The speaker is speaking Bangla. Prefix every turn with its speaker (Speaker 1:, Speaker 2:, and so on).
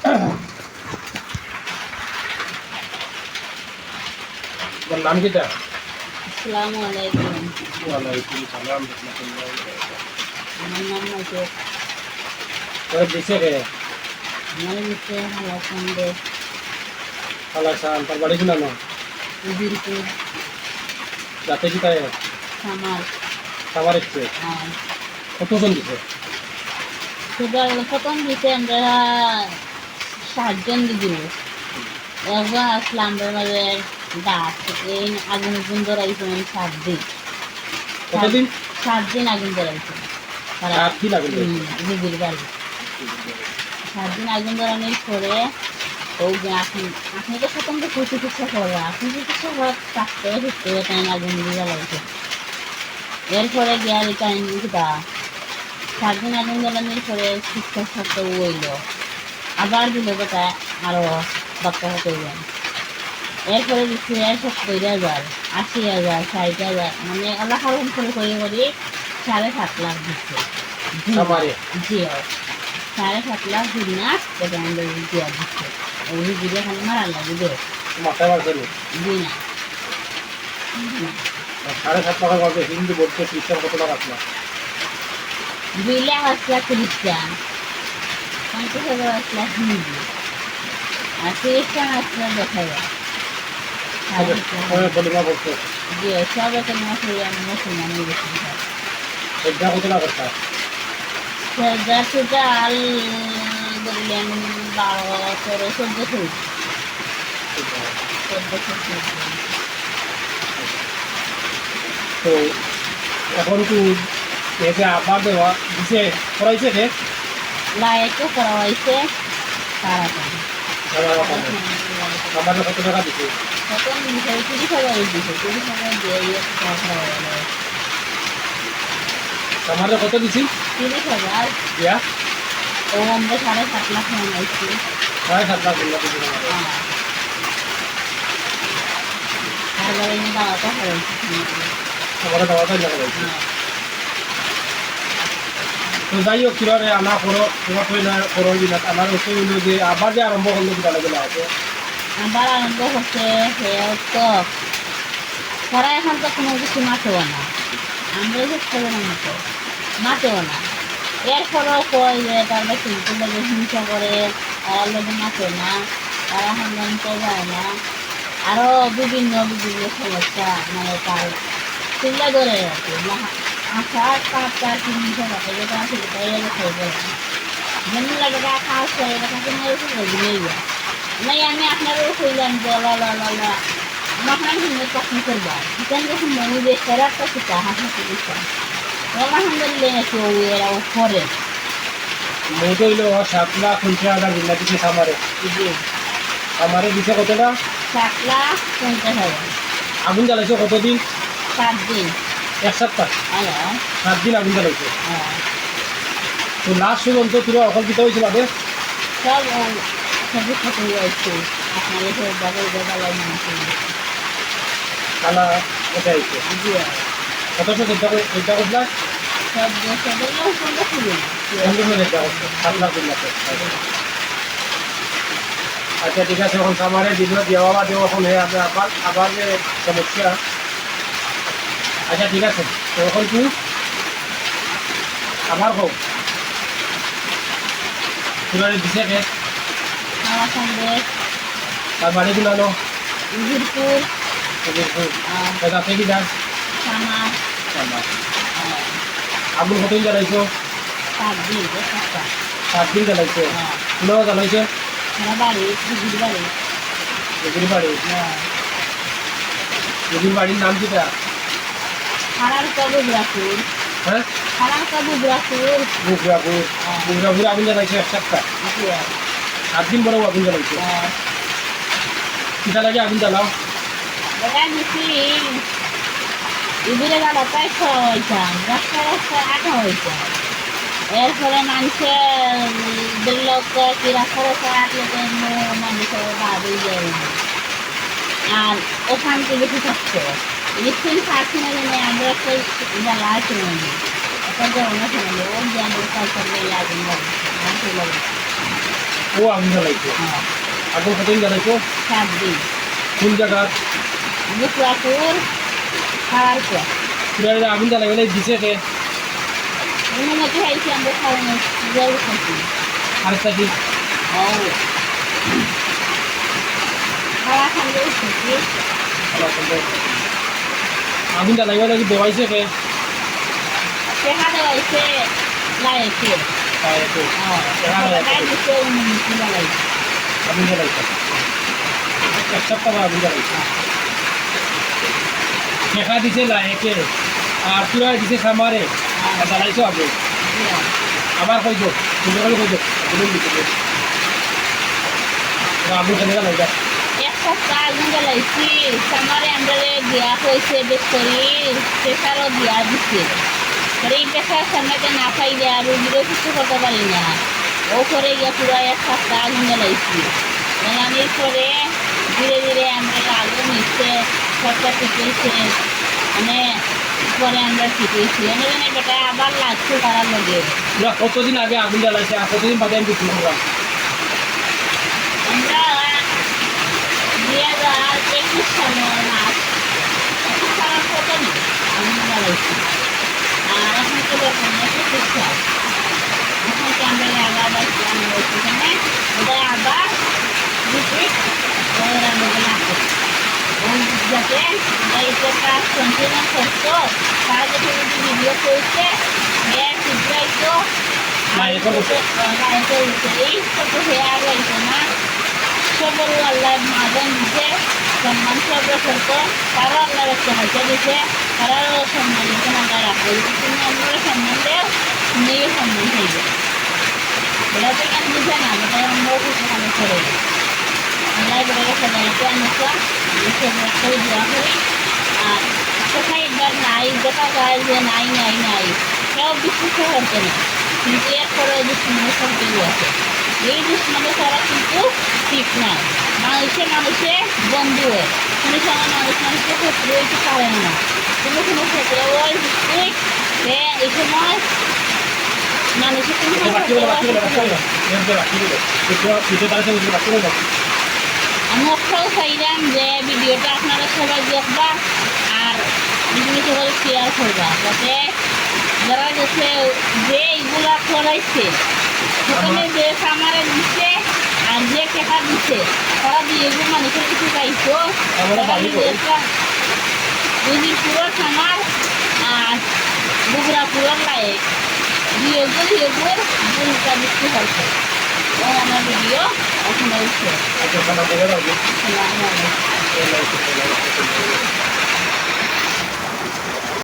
Speaker 1: তোর নাম কিটা?
Speaker 2: আসসালামু আলাইকুম।
Speaker 1: ওয়ালাইকুম সালাম রাহমাতুল্লাহি ওয়া বারাকাতুহু।
Speaker 2: আমার নাম নাজর।
Speaker 1: তোর দিছে কে?
Speaker 2: আমার নিচে হালাকান্দে
Speaker 1: খালাসান তোর বাড়ি কিনা না?
Speaker 2: উজিরপুর
Speaker 1: যাতে কি তাই
Speaker 2: সামার।
Speaker 1: খাবার ইচ্ছে কতজন দিছে?
Speaker 2: সেবার প্রথম দিতে আমরা 7 জন দিছিল। একবার আসলাম আমরা মাঝে গাছ এই আগুন আগুন ধরাইছে 7 দিন।
Speaker 1: কতদিন?
Speaker 2: 7 দিন আগুন ধরাইছে।
Speaker 1: 7 দিন আগুন ধরাইছে?
Speaker 2: দিদির বাড়ি 7 দিন আগুন ধরানোর পরে ওই যে আপনি তো প্রথম তো চিকিৎসা করবে, আপনি চিকিৎসা করার থাকতে ঢুকতে টাইম আগুন দিয়ে লাগছে। এরপরে গিয়ে টাইম কিটা 7 দিন আগুন জ্বালানোর পরে ঠিকঠাক থাকতে হইল, আবার দিল বেটা আরো বাচ্চা করবেন। এরপরে দিচ্ছে 70,000, 80,000, 60,000, মানে আল্লাহ হারুন করে করি 7.5 লাখ দিচ্ছে। জিও 7.5 লাখ দিন না এটা আমাদের দিয়া দিচ্ছে। ওই দিদি খালি মারা লাগবে
Speaker 1: মাথায় মারছে নি?
Speaker 2: জি না
Speaker 1: 7.5 টাকা করবে হিন্দু বলতে খ্রিস্টান কত টাকা আসলো?
Speaker 2: 2 লাখ আসলা খ্রিস্টান, 50,000 আসলা হিন্দু, আর খ্রিস্টান আসলা 10,000।
Speaker 1: বলিমা বলছে
Speaker 2: জি সব এখানে আমি মুসলমান গেছি।
Speaker 1: এটা কত টাকা করতে?
Speaker 2: টোটাল বললেন 12, 13, 14
Speaker 1: তো এখন তো এসে আবার দেওয়া দিছে করাইছে কে?
Speaker 2: লাইটও করা হয়েছে তাড়াতাড়ি।
Speaker 1: আমাদের কত টাকা দিছে?
Speaker 2: তখন 30,000 দিছে, 30,000 দিয়ে করা হলো।
Speaker 1: আমাদের কত দিছি?
Speaker 2: 30,000
Speaker 1: ইয়া
Speaker 2: ও আমরা 7.5 লাখ বানাইছি।
Speaker 1: 7.5 লাখ দিছি আমাদের।
Speaker 2: তারপরে দাওয়াটা হয়েছে।
Speaker 1: আমাদের দাওয়াটা জানা যাইছে। তো যাই হোক কিভাবে আনা করো তোমার তো না করো না আমার হচ্ছে হইলো যে আবার যে আরম্ভ করলো কি জানা গেল আছে
Speaker 2: আবার আরম্ভ হচ্ছে তো তারা এখন তো কোনো কিছু মাঠেও না, আমরা যে খেলে না মতো মাঠেও না। এরপরেও কয় যে তারা শিল্প লোকে হিংসা করে, তারা লোকে মাঠে না, তারা সন্ধানতে যায় না, আরও বিভিন্ন বিভিন্ন সমস্যা মানে তার চিল্লা ধরে আছে আশা কাপটা হিংসা থাকে যেটা আছে সেটাই খাইবে যেমন লাগে কাজ করে এটা কিন্তু নেই নাই। আমি আপনারও কইলাম যে আমার হিন্দু পছন্দ করবা সেখান থেকে মনে যে সেরাটা সেটা হাসা চিকিৎসা আলহামদুলিল্লাহ কেউ এরাও করে
Speaker 1: মোট হইলো 7,50,000 বিল্লা দিচ্ছে খামারে।
Speaker 2: জি
Speaker 1: খামারে দিছে কতটা?
Speaker 2: 7,50,000।
Speaker 1: আগুন জ্বালাইছো কতদিন?
Speaker 2: 7 দিন।
Speaker 1: 1 সপ্তাহ?
Speaker 2: হ্যাঁ
Speaker 1: 7 দিন আগুন জ্বালাইছো।
Speaker 2: হ্যাঁ
Speaker 1: তো লাস্ট পর্যন্ত তোরা অকল কিতা হয়েছিল আগে?
Speaker 2: সব সবই ক্ষতি হয়েছে আপনার এসে বাবুর বেদালাই মানুষ
Speaker 1: খানা এটা হয়েছে
Speaker 2: জি
Speaker 1: কত চিন্তা করলা?
Speaker 2: সব সবাই সুন্দর ছিল।
Speaker 1: 7 লাখ বিল্লাতে। আচ্ছা ঠিক আছে এখন খামারে দিল দেওয়া বা দেওয়া এখন হয়ে আপনার আবার আবার যে সমস্যা। আচ্ছা ঠিক আছে তো এখন তুই আবার হোক তোরা দিছে কে?
Speaker 2: আমার সঙ্গে
Speaker 1: তার বাড়ি গুলানো
Speaker 2: উজিরপুর
Speaker 1: যাতে কি যাস
Speaker 2: থানা
Speaker 1: আগুন কতদিন জ্বালাইছো?
Speaker 2: 7 দিন 1 সপ্তাহ।
Speaker 1: 7 দিন জ্বালাইছে। কোথাও জ্বালাইছে?
Speaker 2: আমার বাড়ি দিদির বাড়ি।
Speaker 1: দিদির বাড়ি? দিদির বাড়ির নাম কিটা?
Speaker 2: হারার কবু ব্রাকুর।
Speaker 1: হ্যাঁ
Speaker 2: হারার কবু ব্রাকুর।
Speaker 1: বুকরাপুর বুকরাপুর আগুন জ্বালাইছে 1 সপ্তাহ। 7 দিন বড় আগুন জ্বালাইছে। কিটা লাগে আগুন জ্বালাও?
Speaker 2: এটা দিচ্ছি ইঁদুরে গেল প্রায় ছড়া হয়েছাম রাস্তায় রাস্তায় আঠা হয়েছে। এরপরে মানুষের লোক কি রাস্তায় রাস্তায় আটলে মানুষের বাদই যায় আর ওখান থেকে বেশি থাকতো স্ক্রিন থাকছে না জানে আমরা একটা জ্বালা আছে একটা জ্বালানো শুনলো ওর জ্ঞানের কালচার আগুন লাগাচ্ছে
Speaker 1: ও আগুন জ্বালাইছে
Speaker 2: হ্যাঁ
Speaker 1: আগুন কতদিন জ্বালাইছো
Speaker 2: 7 দিন
Speaker 1: কোন জায়গা
Speaker 2: বুকুয়াপুর খাওয়ার পর
Speaker 1: পুরা আগুন জ্বালাই বলে দিছে কে
Speaker 2: অনুমতি হয়েছে আমরা খাওয়ানো জল খাচ্ছি
Speaker 1: আরেকটা কি
Speaker 2: ও খাওয়া খাইলে খাচ্ছি
Speaker 1: আগুন জ্বালাই বলে কি দেওয়াইছে কে
Speaker 2: দেখা দেওয়াইছে লাইছে অনুমতি লাগাইছে
Speaker 1: আগুন জ্বালাইছে এক সপ্তাহ আগুন জ্বালাইছে দেখা দিছে লাইকে আর পুরা দিছে খামারে আর জ্বালাইছো আগুন আবার কইছো সুন্দর করে কইছো আগুন দিছে আগুন কেন জ্বালাইছে
Speaker 2: এক সপ্তাহ আগুন জ্বালাইছি সামারে আমরা দিয়া হয়েছে বেশ করি প্রেসারও দিয়া দিচ্ছে এই প্রেসার সামনে না খাইলে আর রুগীরও কিছু করতে পারি না ও করে গিয়ে পুরো এক সপ্তাহ আগুন জ্বালাইছি জ্বালানির পরে ধীরে ধীরে আমরা আগুন নিচ্ছে সবটা শিখেছে মানে পরে আমরা শিখেছি এনে বেটা আবার লাগছে তারা লগে
Speaker 1: কতদিন আগে আগুন জ্বালাইছে আর কতদিন বাদে আমি বিক্রি করলাম
Speaker 2: আমরা 2021 সালের মাস সারা প্রথমে আগুন জ্বালাইছি আর এখন তো বর্তমানে 25 সাল এখন তো আমরা আবার এখানে ওটা আবার বিক্রি ওরা আমাদের লাগছে যাতে এইটা কাজ কন্টিনিউ করতো তারা যদি ভিডিও করছে শুধরাইতো এই ছোটো হেয়ার রয়েছে না সবর আল্লাহ মাজন দিছে সম্মান সব করতো তারাও আল্লাহ একটা হাইতে দিছে তারাও সম্মান দিতে আমরা রাখবো তুমি আমরা সম্মান দেও তুমিও সম্মান চাইবে এটা তো কেন বুঝে না এটা আমরাও কিছু কানে করে আল্লাহ বলে সবাইকে আনতাম করে দেওয়া করি আর কোথায় একবার নাই দেখা যায় যে নাই নাই নাই কেউ বিশ্বাস করতে না কিন্তু এরপরেও দুশ্মনের সম্পর্ক আছে এই দুশ্মনের করা কিন্তু ঠিক নয় মানুষে বন্ধু হয় কোনো সময় মানুষের ক্ষেত্রে হইতে পারে না কোনো ক্ষেত্রে ওই ঠিক এই সময় মানুষের কোনো আমি অক্ষর চাইলাম যে ভিডিওটা আপনারা সবাই দেখবা আর ভিডিওটা সবাই শেয়ার করবা যাতে যারা গেছে যে এইগুলা করাইছে সেখানে যে খামারে দিচ্ছে আর যে টাকা দিচ্ছে তারা দিয়ে মানুষের কিছু পাইছো পুরো খামার আর বুগরা পুরোর লাইক দিয়েগুলো ভূমিকা দিতে হয়েছে আমার ভিডিও এখন হচ্ছে